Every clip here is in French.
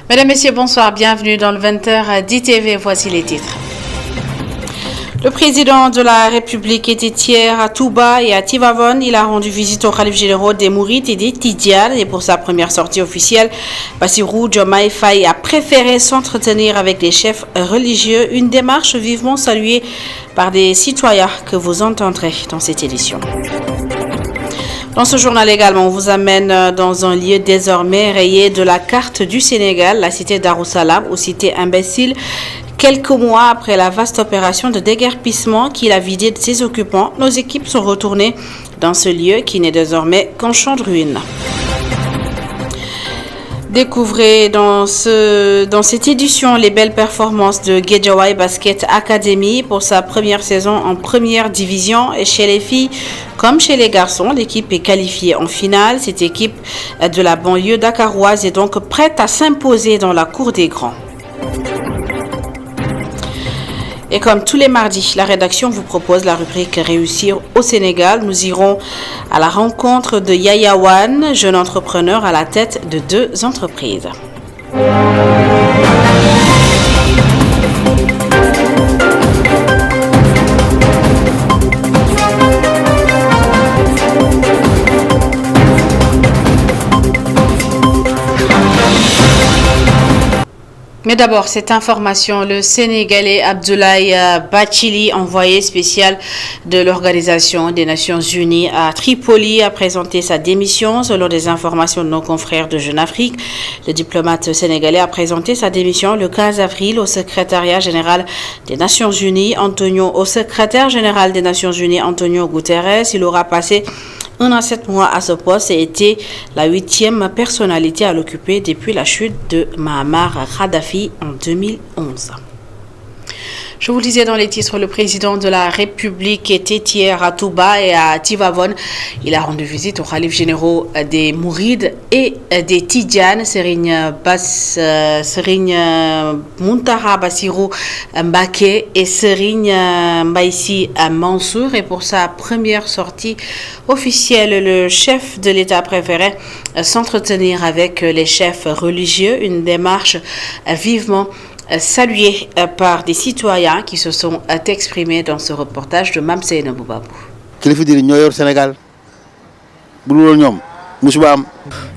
Mesdames, Messieurs, bonsoir. Bienvenue dans le 20h d'ITV. Voici les titres. Le président de la République était hier à Touba et à Tivavone. Il a rendu visite aux khalifes généraux des Mourides et des Tidjanes. Et pour sa première sortie officielle, Bassirou Diomaye Faye a préféré s'entretenir avec les chefs religieux. Une démarche vivement saluée par des citoyens que vous entendrez dans cette édition. Dans ce journal également, on vous amène dans un lieu désormais rayé de la carte du Sénégal, la cité Darussalam, ou cité imbécile. Quelques mois après la vaste opération de déguerpissement qui l'a vidé de ses occupants, nos équipes sont retournées dans ce lieu qui n'est désormais qu'un champ de ruines. Découvrez dans cette édition les belles performances de Guédiawaye Basket Academy pour sa première saison en première division. Et chez les filles comme chez les garçons, l'équipe est qualifiée en finale. Cette équipe de la banlieue dakaroise est donc prête à s'imposer dans la cour des grands. Et comme tous les mardis, la rédaction vous propose la rubrique Réussir au Sénégal. Nous irons à la rencontre de Yaya Wan, jeune entrepreneur à la tête de 2 entreprises. Mais d'abord, cette information, le Sénégalais Abdoulaye Bathily, envoyé spécial de l'Organisation des Nations Unies à Tripoli, a présenté sa démission. Selon des informations de nos confrères de Jeune Afrique, le diplomate sénégalais a présenté sa démission le 15 avril au secrétaire général des Nations Unies, Antonio Guterres. Il aura passé 1 an 7 mois à ce poste et était la 8e personnalité à l'occuper depuis la chute de Muammar Kadhafi en 2011. Je vous le disais dans les titres, le président de la République était hier à Touba et à Tivavone. Il a rendu visite aux khalifes généraux des Mourides et des Tidjanes, Serigne Mountakha Bassirou Mbacké et Serigne Mbaye Sy Mansour. Et pour sa première sortie officielle, le chef de l'État préférait s'entretenir avec les chefs religieux, une démarche vivement salué par des citoyens qui se sont exprimés dans ce reportage de Mame Seynabou Babou.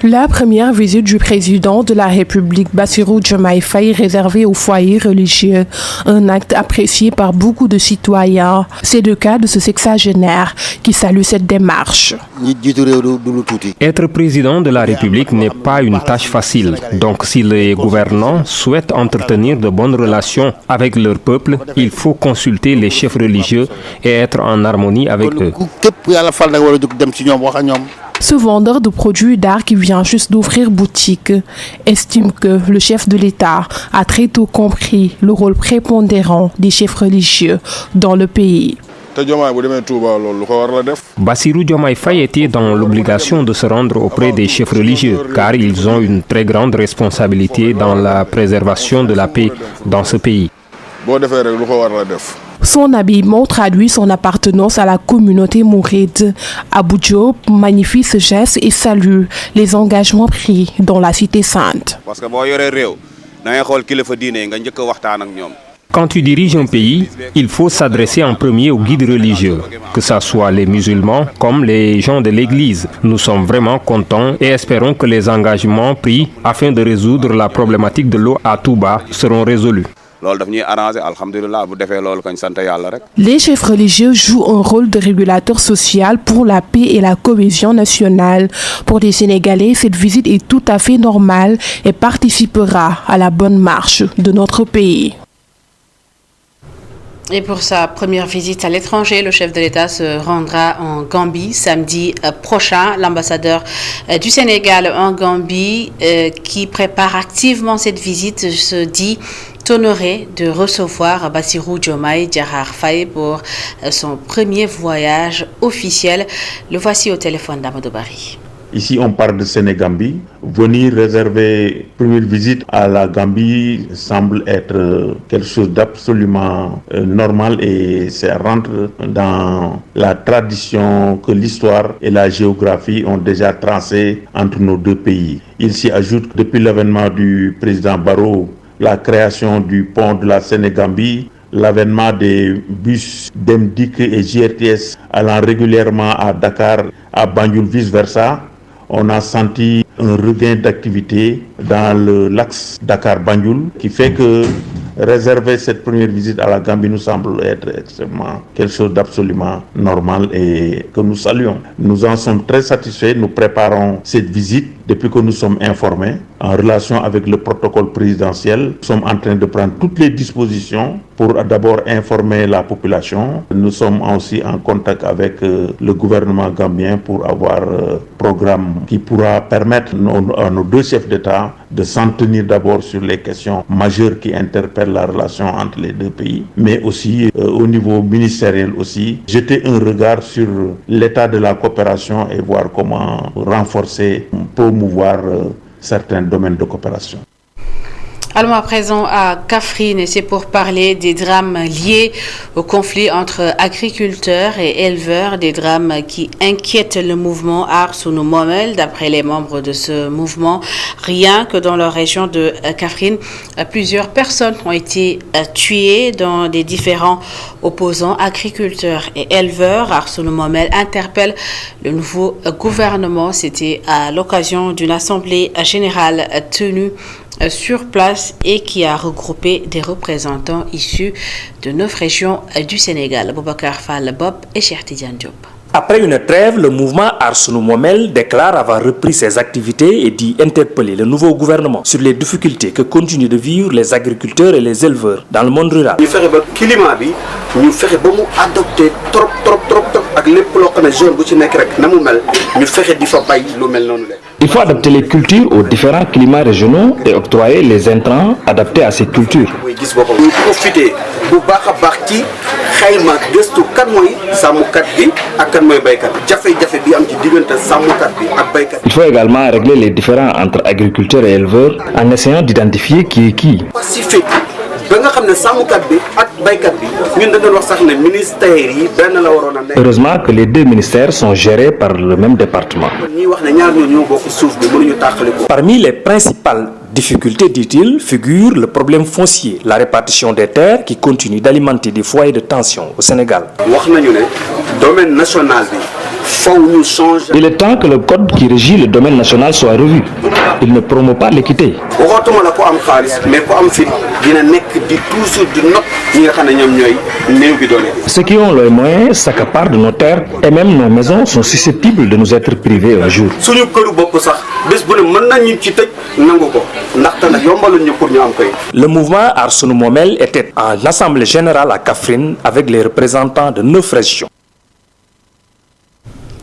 La première visite du président de la République, Bassirou Diomaye Faye, réservée aux foyers religieux, un acte apprécié par beaucoup de citoyens. C'est le cas de ce sexagénaire qui salue cette démarche. Être président de la République n'est pas une tâche facile. Donc si les gouvernants souhaitent entretenir de bonnes relations avec leur peuple, il faut consulter les chefs religieux et être en harmonie avec eux. Ce vendeur de produits d'art qui vient juste d'ouvrir boutique estime que le chef de l'État a très tôt compris le rôle prépondérant des chefs religieux dans le pays. Bassirou Diomaye Faye était dans l'obligation de se rendre auprès des chefs religieux car ils ont une très grande responsabilité dans la préservation de la paix dans ce pays. Son habillement traduit son appartenance à la communauté mouride. Abou Diop magnifie ce geste et salue les engagements pris dans la cité sainte. Quand tu diriges un pays, il faut s'adresser en premier aux guides religieux, que ce soit les musulmans comme les gens de l'Église. Nous sommes vraiment contents et espérons que les engagements pris afin de résoudre la problématique de l'eau à Touba seront résolus. Les chefs religieux jouent un rôle de régulateur social pour la paix et la cohésion nationale. Pour les Sénégalais, cette visite est tout à fait normale et participera à la bonne marche de notre pays. Et pour sa première visite à l'étranger, le chef de l'État se rendra en Gambie samedi prochain. L'ambassadeur du Sénégal en Gambie, qui prépare activement cette visite, se dit honoré de recevoir Bassirou Diomaye Diakhar Faye pour son premier voyage officiel. Le voici au téléphone d'Amadou Barry. Ici, on parle de Sénégambie. Venir réserver première visite à la Gambie semble être quelque chose d'absolument normal et ça rentre dans la tradition que l'histoire et la géographie ont déjà tracée entre nos deux pays. Il s'y ajoute, depuis l'avènement du président Barrow, la création du pont de la Sénégambie, l'avènement des bus d'MDIC et JRTS allant régulièrement à Dakar, à Banjul, vice-versa. On a senti un regain d'activité dans l'axe Dakar-Banjul qui fait que réserver cette première visite à la Gambie nous semble être extrêmement quelque chose d'absolument normal et que nous saluons. Nous en sommes très satisfaits. Nous préparons cette visite depuis que nous sommes informés en relation avec le protocole présidentiel. Nous sommes en train de prendre toutes les dispositions pour d'abord informer la population. Nous sommes aussi en contact avec le gouvernement gambien pour avoir un programme qui pourra permettre à nos deux chefs d'État de s'en tenir d'abord sur les questions majeures qui interpellent la relation entre les deux pays, mais aussi au niveau ministériel aussi, jeter un regard sur l'état de la coopération et voir comment renforcer, promouvoir certains domaines de coopération. Allons à présent à Kaffrine et c'est pour parler des drames liés au conflit entre agriculteurs et éleveurs, des drames qui inquiètent le mouvement Aar Sunu Moomel. D'après les membres de ce mouvement, rien que dans la région de Kaffrine, plusieurs personnes ont été tuées dans des différents opposants agriculteurs et éleveurs. Aar Sunu Moomel interpelle le nouveau gouvernement. C'était à l'occasion d'une assemblée générale tenue sur place et qui a regroupé des représentants issus de 9 régions du Sénégal. Boubacar Fall Bob et Cheikh Tidiane Diop. Après une trêve, le mouvement Aar Sunu Moomel déclare avoir repris ses activités et dit interpeller le nouveau gouvernement sur les difficultés que continuent de vivre les agriculteurs et les éleveurs dans le monde rural. Ñu fexé ba climat bi ñu fexé ba mu adopté trop ak lepp lo xamné zone bu ci nek rek na mu mel ñu fexé di fa bay lu mel nonu. Il faut adapter les cultures aux différents climats régionaux et octroyer les intrants adaptés à ces cultures. Muy gis bopam ñu profiter bu baaxa baax ci xayma gëstu kan moy samukat bi ak kan moy baykat jafé bi am ci digënté samukat bi ak baykat. Il faut également régler les différends entre agriculteurs et éleveurs en essayant d'identifier qui est qui. Pacifique ba nga xamné samukat bi ak baykat bi ñun da doon wax sax né ministère yi ben la warona nek. Heureusement que les deux ministères sont gérés par le même département. Ñi wax né ñaar ñoo bokk suuf bi mënu ñu taxaliko. Parmi les principales difficultés, dit-il, figure le problème foncier, la répartition des terres qui continue d'alimenter des foyers de tension au Sénégal. Wax nañu né domaine national bi il est temps que le code qui régit le domaine national soit revu. Il ne promeut pas l'équité. Ceux qui ont les moyens s'accaparent de nos terres et même nos maisons sont susceptibles de nous être privées un jour. Le mouvement Aar Sunu Moomel était en assemblée générale à Kaffrine avec les représentants de 9 régions.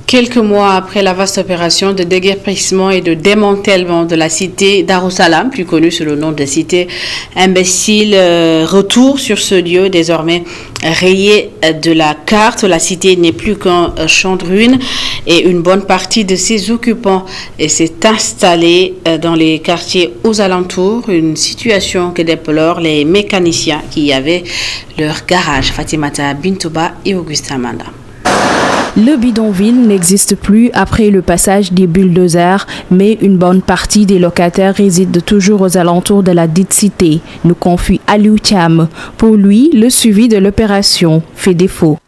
Quelques mois après la vaste opération de déguerpissement et de démantèlement de la cité Darussalam, plus connue sous le nom de cité imbécile, retour sur ce lieu désormais rayé de la carte. La cité n'est plus qu'un champ de ruines et une bonne partie de ses occupants s'est installée dans les quartiers aux alentours, une situation que déplorent les mécaniciens qui y avaient leur garage. Fatimata Bintouba et Augustin Manda. Le bidonville n'existe plus après le passage des bulldozers, mais une bonne partie des locataires résident toujours aux alentours de la dite cité, nous confie Aliou Thiam. Pour lui, le suivi de l'opération fait défaut.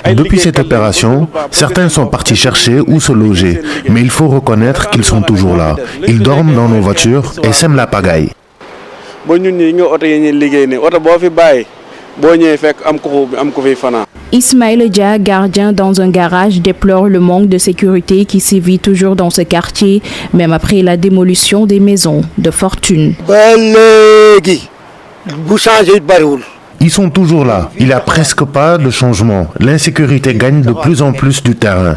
Depuis cette opération, certains sont partis chercher où se loger, mais il faut reconnaître qu'ils sont toujours là. Ils dorment dans nos voitures et sèment la pagaille. Ismaël Dia, gardien dans un garage, déplore le manque de sécurité qui sévit toujours dans ce quartier, même après la démolition des maisons de fortune. Ils sont toujours là. Il n'y a presque pas de changement. L'insécurité gagne de plus en plus du terrain.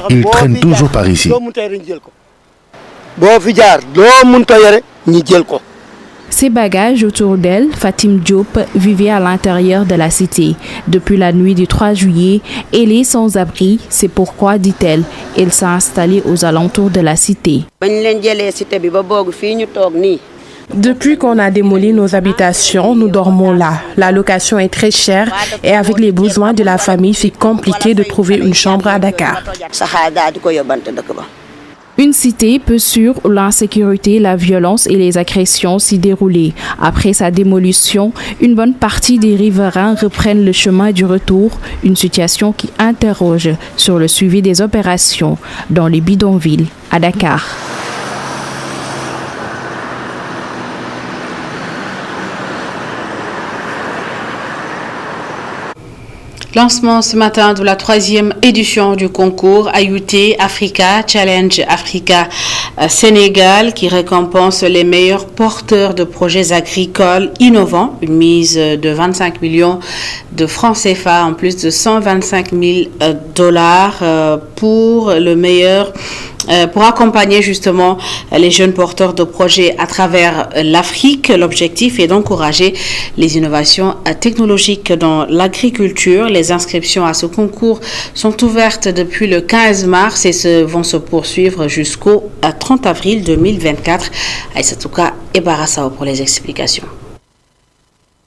Ils traînent toujours par ici. Ses bagages autour d'elle, Fatim Diop vivait à l'intérieur de la cité. Depuis la nuit du 3 juillet, elle est sans abri. C'est pourquoi, dit-elle, elle s'est installée aux alentours de la cité. Depuis qu'on a démoli nos habitations, nous dormons là. La location est très chère et avec les besoins de la famille, c'est compliqué de trouver une chambre à Dakar. Une cité peu sûre où l'insécurité, la violence et les agressions s'y déroulaient. Après sa démolition, une bonne partie des riverains reprennent le chemin du retour, une situation qui interroge sur le suivi des opérations dans les bidonvilles à Dakar. Lancement ce matin de la 3e édition du concours IoT Africa Challenge Africa Sénégal qui récompense les meilleurs porteurs de projets agricoles innovants. Une mise de 25 millions de francs CFA en plus de 125 000 dollars pour le meilleur. Pour accompagner justement les jeunes porteurs de projets à travers l'Afrique. L'objectif est d'encourager les innovations technologiques dans l'agriculture. Les inscriptions à ce concours sont ouvertes depuis le 15 mars et vont se poursuivre jusqu'au 30 avril 2024. Aïssatouka et Barassao pour les explications.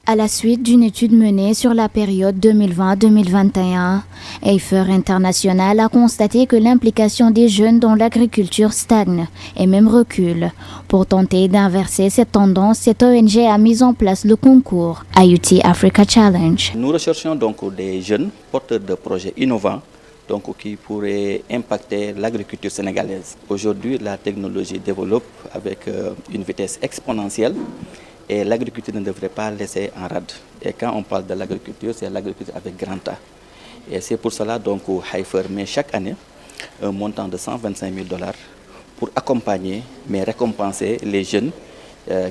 À la suite d'une étude menée sur la période 2020-2021, EIFER International a constaté que l'implication des jeunes dans l'agriculture stagne et même recule. Pour tenter d'inverser cette tendance, cette ONG a mis en place le concours IoT Africa Challenge. Nous recherchons donc des jeunes porteurs de projets innovants qui pourraient impacter l'agriculture sénégalaise. Aujourd'hui, la technologie développe avec une vitesse exponentielle. Et l'agriculture ne devrait pas laisser en rade. Et quand on parle de l'agriculture, c'est l'agriculture avec grand A. Et c'est pour cela donc EIFER met chaque année un montant de 125 000 dollars pour accompagner, mais récompenser les jeunes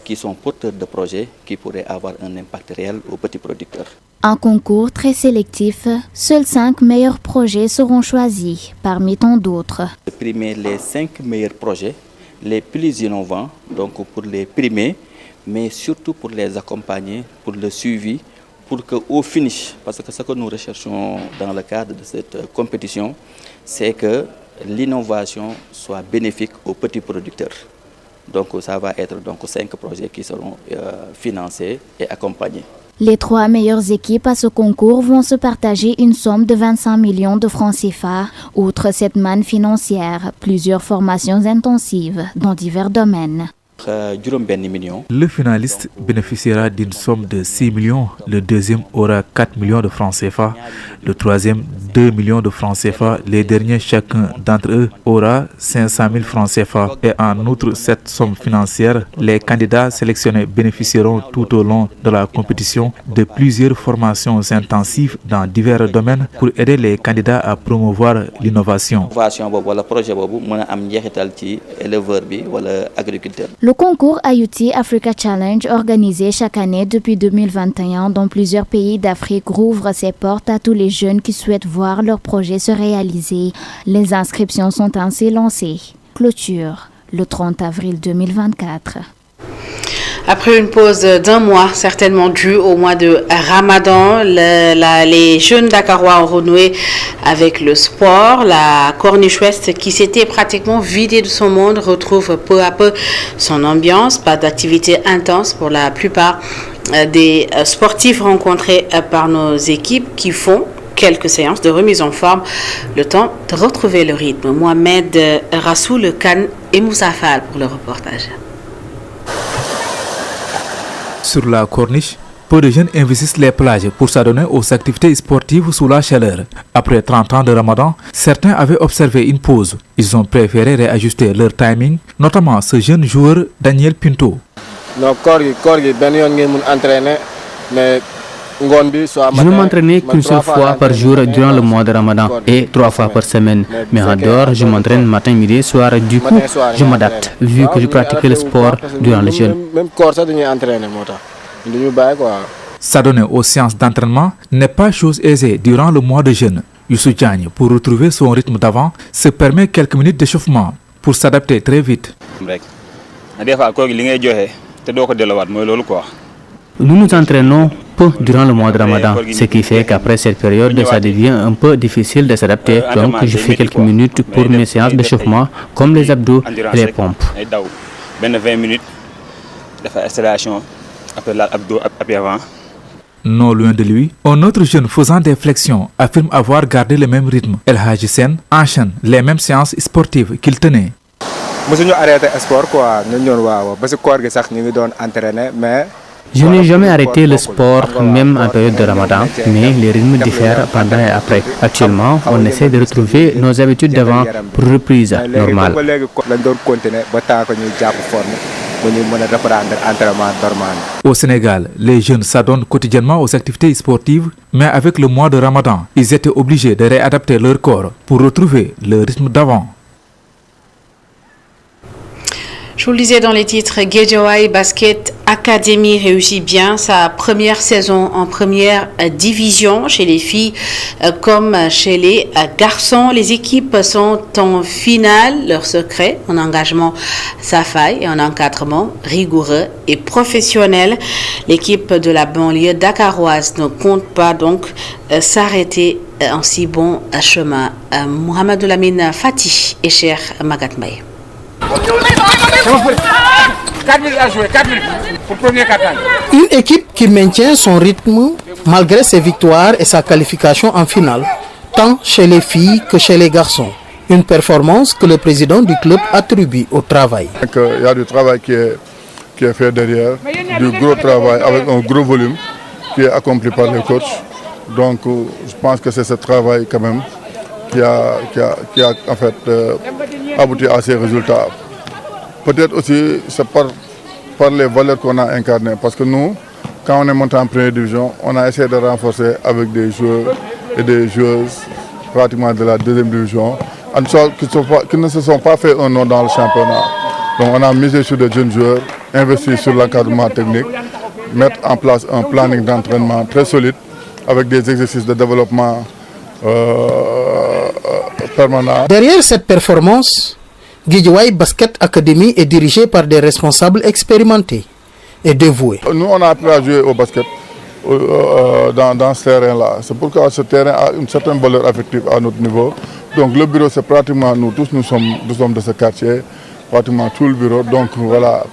qui sont porteurs de projets qui pourraient avoir un impact réel aux petits producteurs. Un concours très sélectif, seuls 5 meilleurs projets seront choisis parmi tant d'autres. Primer les 5 meilleurs projets, les plus innovants, donc pour les primer, mais surtout pour les accompagner, pour le suivi, pour qu'au finish, parce que ce que nous recherchons dans le cadre de cette compétition, c'est que l'innovation soit bénéfique aux petits producteurs. Donc ça va être 5 projets qui seront financés et accompagnés. Les 3 meilleures équipes à ce concours vont se partager une somme de 25 millions de francs CFA. Outre cette manne financière, plusieurs formations intensives dans divers domaines. Le finaliste bénéficiera d'une somme de 6 millions, le deuxième aura 4 millions de francs CFA, le troisième 2 millions de francs CFA, les derniers chacun d'entre eux aura 500 000 francs CFA. Et en outre cette somme financière, les candidats sélectionnés bénéficieront tout au long de la compétition de plusieurs formations intensives dans divers domaines pour aider les candidats à promouvoir l'innovation. Le concours IoT Africa Challenge, organisé chaque année depuis 2021 dans plusieurs pays d'Afrique, rouvre ses portes à tous les jeunes qui souhaitent voir leur projet se réaliser. Les inscriptions sont ainsi lancées. Clôture le 30 avril 2024. Après une pause d'un mois, certainement due au mois de Ramadan, les jeunes Dakarois ont renoué avec le sport. La Corniche Ouest, qui s'était pratiquement vidée de son monde, retrouve peu à peu son ambiance. Pas d'activité intense pour la plupart des sportifs rencontrés par nos équipes qui font quelques séances de remise en forme, le temps de retrouver le rythme. Mohamed Rassoul Khan et Moussa Fall pour le reportage. Sur la Corniche, peu de jeunes investissent les plages pour s'adonner aux activités sportives sous la chaleur. Après 30 ans de Ramadan, certains avaient observé une pause. Ils ont préféré réajuster leur timing, notamment ce jeune joueur Daniel Pinto. Je ne m'entraînais qu'une seule fois par jour durant le mois de Ramadan et 3 fois par semaine. Mais en dehors, je m'entraîne matin, midi, soir. Du coup, je m'adapte, vu que je pratiquais le sport durant le jeûne. S'adonner aux séances d'entraînement n'est pas chose aisée durant le mois de jeûne. Youssou Diagne, pour retrouver son rythme d'avant, se permet quelques minutes d'échauffement pour s'adapter très vite. Nous nous entraînons peu durant le mois de Ramadan, ce qui fait qu'apraprès cette période, ça devient un peu difficile de s'adapter. Donc, je fais quelques minutes pour mes séances d'échauffement, comme les abdos et les pompes. Non loin de lui, un autre jeune faisant des flexions affirme avoir gardé le même rythme. El Hadji Sen enchaîne les mêmes séances sportives qu'il tenait. Je n'ai jamais arrêté le sport, même en période de Ramadan, mais les rythmes diffèrent pendant et après. Actuellement, on essaie de retrouver nos habitudes d'avant pour reprise normale. Au Sénégal, les jeunes s'adonnent quotidiennement aux activités sportives, mais avec le mois de Ramadan, ils étaient obligés de réadapter leur corps pour retrouver le rythme d'avant. Je vous le disais dans les titres, Guédiawaye Basket Academy réussit bien sa première saison en première division chez les filles comme chez les garçons. Les équipes sont en finale. Leur secret, un engagement sans faille et un encadrement rigoureux et professionnel. L'équipe de la banlieue dakaroise ne compte pas donc s'arrêter en si bon chemin. Mohamed Lamine Fatih et cher Magatmaï. 4 minutes à jouer, 4 minutes pour le premier quart-temps. Une équipe qui maintient son rythme malgré ses victoires et sa qualification en finale, tant chez les filles que chez les garçons. Une performance que le président du club attribue au travail. Il y a du travail qui est fait derrière, du gros travail avec un gros volume qui est accompli par les coachs. Donc je pense que c'est ce travail quand même qui a en fait abouti à ces résultats. Peut-être aussi c'est par les valeurs qu'on a incarnées. Parce que nous, quand on est monté en première division, on a essayé de renforcer avec des joueurs et des joueuses pratiquement de la deuxième division, en sorte qui ne se sont pas fait un nom dans le championnat. Donc on a misé sur des jeunes joueurs, investi sur l'encadrement technique, mettre en place un planning d'entraînement très solide avec des exercices de développement permanent. Derrière cette performance, Guédiawaye Basket Academy est dirigée par des responsables expérimentés et dévoués. Nous, on a appris à jouer au basket dans ce terrain-là. C'est pourquoi ce terrain a une certaine valeur affective à notre niveau. Donc le bureau, c'est pratiquement nous tous, nous sommes de ce quartier, pratiquement tout le bureau. Donc voilà,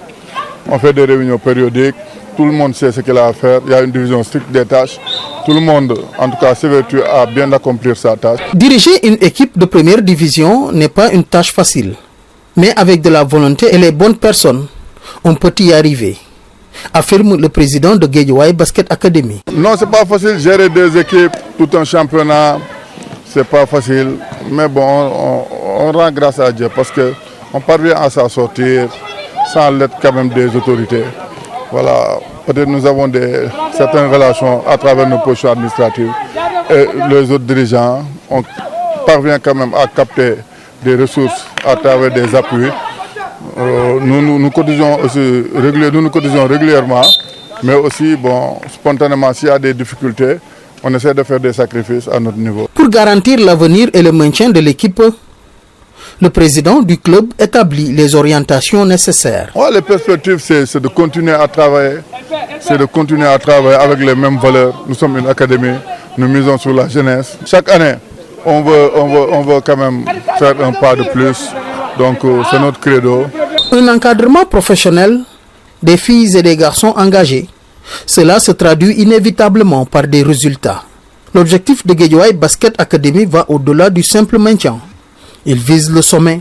on fait des réunions périodiques, tout le monde sait ce qu'il a à faire, il y a une division stricte des tâches. Tout le monde, en tout cas, s'évertue à bien accomplir sa tâche. Diriger une équipe de première division n'est pas une tâche facile. Mais avec de la volonté et les bonnes personnes, on peut y arriver, affirme le président de Guédiawaye Basket Academy. Non, c'est pas facile, gérer deux équipes, tout un championnat, c'est pas facile. Mais bon, on rend grâce à Dieu parce qu'on parvient à s'en sortir sans l'aide quand même des autorités. Voilà, peut-être nous avons certaines relations à travers nos positions administratives et les autres dirigeants, on parvient quand même à capter des ressources à travers des appuis. Nous cotisons aussi régulièrement, mais aussi bon, spontanément, s'il y a des difficultés, on essaie de faire des sacrifices à notre niveau. Pour garantir l'avenir et le maintien de l'équipe, le président du club établit les orientations nécessaires. Les perspectives, c'est de continuer à travailler, avec les mêmes valeurs. Nous sommes une académie, nous misons sur la jeunesse. Chaque année, on veut quand même faire un pas de plus. Donc c'est notre credo. Un encadrement professionnel des filles et des garçons engagés. Cela se traduit inévitablement par des résultats. L'objectif de Guédiawaye Basket Academy va au-delà du simple maintien. Il vise le sommet.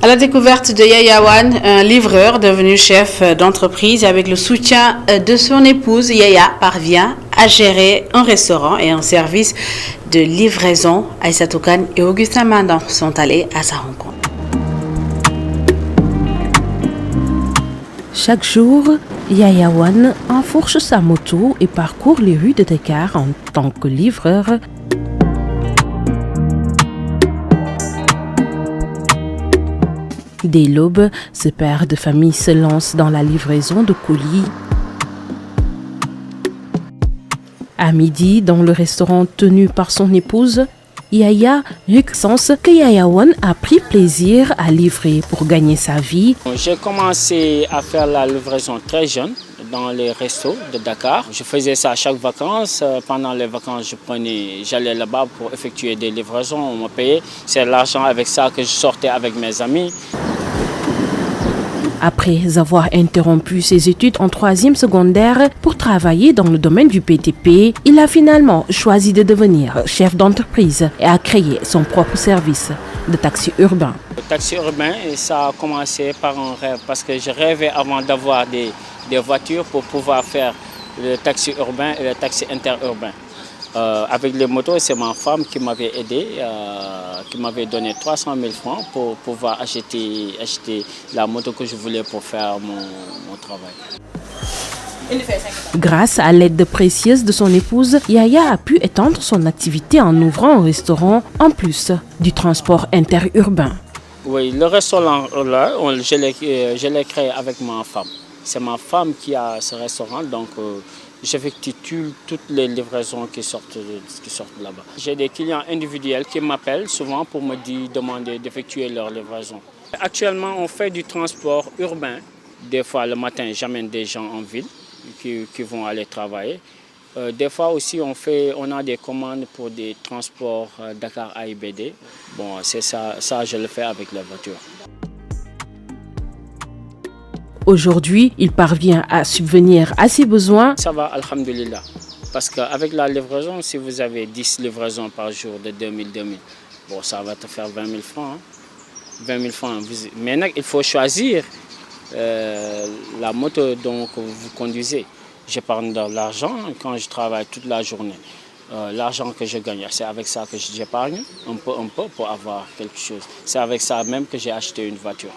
À la découverte de Yaya Wan, un livreur devenu chef d'entreprise avec le soutien de son épouse, Yaya parvient à gérer un restaurant et un service de livraison. Aïssatou Kane et Augustin Mandan sont allés à sa rencontre. Chaque jour, Yaya Wan enfourche sa moto et parcourt les rues de Dakar en tant que livreur. Dès l'aube, ce père de famille se lance dans la livraison de colis. À midi, dans le restaurant tenu par son épouse, Yaya Rixence que Yaya Wan a pris plaisir à livrer pour gagner sa vie. J'ai commencé à faire la livraison très jeune dans les restos de Dakar. Je faisais ça à chaque vacances. Pendant les vacances, j'allais là-bas pour effectuer des livraisons. On me payait. C'est l'argent avec ça que je sortais avec mes amis. Après avoir interrompu ses études en 3e secondaire pour travailler dans le domaine du BTP, il a finalement choisi de devenir chef d'entreprise et a créé son propre service de taxi urbain. Le taxi urbain, ça a commencé par un rêve parce que je rêvais avant d'avoir des voitures pour pouvoir faire le taxi urbain et le taxi interurbain. Avec les motos, c'est ma femme qui m'avait aidé, qui m'avait donné 300 000 francs pour pouvoir acheter la moto que je voulais pour faire mon travail. Grâce à l'aide précieuse de son épouse, Yaya a pu étendre son activité en ouvrant un restaurant en plus du transport interurbain. Oui, le restaurant là, je l'ai créé avec ma femme. C'est ma femme qui a ce restaurant, donc j'effectue toutes les livraisons qui sortent là-bas. J'ai des clients individuels qui m'appellent souvent pour me demander d'effectuer leur livraison. Actuellement, on fait du transport urbain. Des fois, le matin, j'amène des gens en ville qui vont aller travailler. Des fois aussi, on a des commandes pour des transports Dakar AIBD. Bon, c'est ça, je le fais avec la voiture. Aujourd'hui, il parvient à subvenir à ses besoins. Ça va, alhamdulillah. Parce qu'avec la livraison, si vous avez 10 livraisons par jour de 2000, bon, ça va te faire 20 000 francs. Hein. 20 000 francs. Maintenant, il faut choisir la moto dont vous conduisez. J'épargne de l'argent quand je travaille toute la journée. L'argent que je gagne, c'est avec ça que j'épargne un peu pour avoir quelque chose. C'est avec ça même que j'ai acheté une voiture.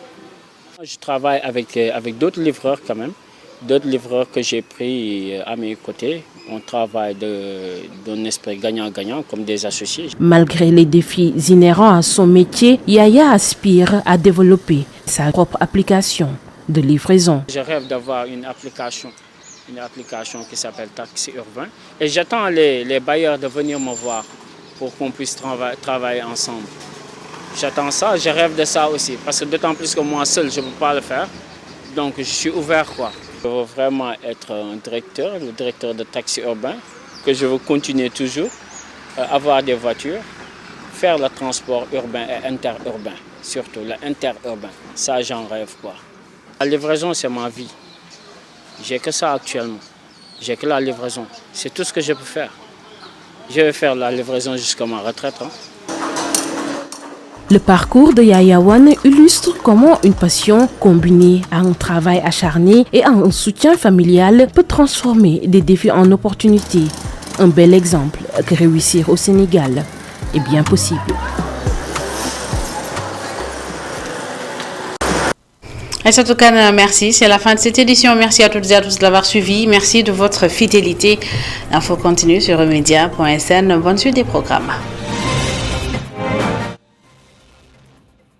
Je travaille avec d'autres livreurs quand même, d'autres livreurs que j'ai pris à mes côtés. On travaille d'un esprit gagnant-gagnant comme des associés. Malgré les défis inhérents à son métier, Yaya aspire à développer sa propre application de livraison. Je rêve d'avoir une application qui s'appelle Taxi Urbain. Et j'attends les bailleurs de venir me voir pour qu'on puisse travailler ensemble. J'attends ça, je rêve de ça aussi, parce que d'autant plus que moi seul, je ne peux pas le faire. Donc je suis ouvert, quoi. Je veux vraiment être un directeur, le directeur de taxi urbain, que je veux continuer toujours, avoir des voitures, faire le transport urbain et interurbain, surtout l'interurbain. Ça, j'en rêve, quoi. La livraison, c'est ma vie. J'ai que ça actuellement. J'ai que la livraison. C'est tout ce que je peux faire. Je vais faire la livraison jusqu'à ma retraite. Hein. Le parcours de Yaya Wan illustre comment une passion combinée à un travail acharné et à un soutien familial peut transformer des défis en opportunités. Un bel exemple que réussir au Sénégal est bien possible. Aïssatou Kane, merci. C'est la fin de cette édition. Merci à toutes et à tous de l'avoir suivi. Merci de votre fidélité. L'info continue sur remedia.sn. Bonne suite des programmes.